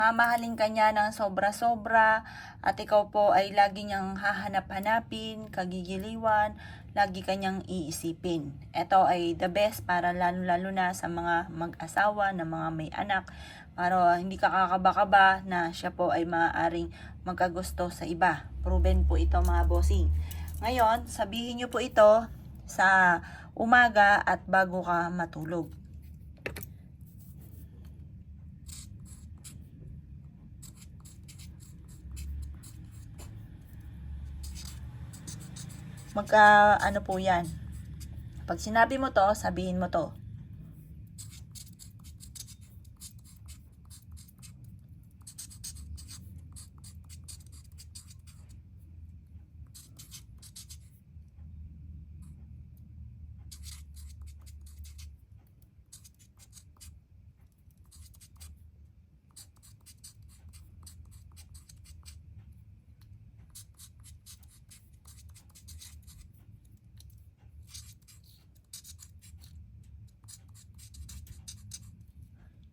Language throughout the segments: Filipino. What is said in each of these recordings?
Mamahalin ka niya ng sobra-sobra at ikaw po ay lagi niyang hahanap-hanapin, kagigiliwan, lagi kanyang iisipin. Ito ay the best para lalo-lalo na sa mga mag-asawa na mga may anak, para hindi ka kakaba-kaba na siya po ay maaaring magkagusto sa iba. Proven po ito mga bossing. Ngayon, sabihin niyo po ito sa umaga at bago ka matulog. Ano po yan. Pag sinabi mo to, sabihin mo to.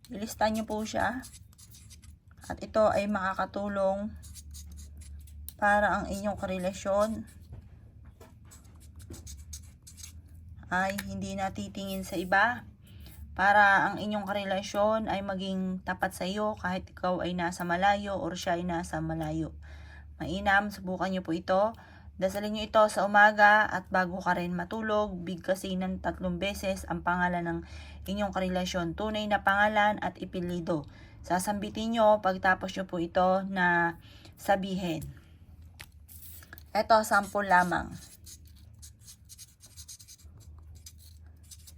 Ilista nyo po siya. At ito ay makakatulong para ang inyong karelasyon ay hindi natitingin sa iba. Para ang inyong karelasyon ay maging tapat sa iyo kahit ikaw ay nasa malayo or siya ay nasa malayo. Mainam, subukan nyo po ito. Dasalin nyo ito sa umaga at bago ka rin matulog, bigkasin ng 3 beses ang pangalan ng inyong karelasyon. Tunay na pangalan at ipilido. Sasambitin nyo pagtapos nyo po ito na sabihin. Ito, sample lamang.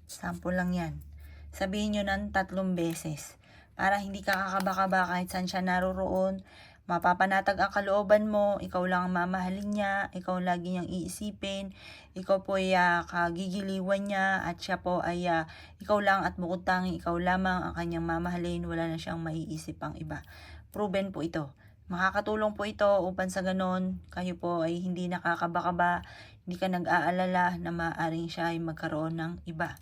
Sample lang yan. Sabihin nyo ng 3 beses. Para hindi ka kakaba-kaba kahit saan siya naroroon. Mapapanatag ang kalooban mo, ikaw lang ang mamahalin niya, ikaw lagi niyang iisipin, ikaw po ay kagigiliwan niya, at siya po ay ikaw lang at bukod tanging ikaw lamang ang kanyang mamahalin, wala na siyang maiisip pang iba. Proven po ito. Makakatulong po ito upang sa ganon, kayo po ay hindi nakakaba-kaba, hindi ka nag-aalala na maaaring siya ay magkaroon ng iba.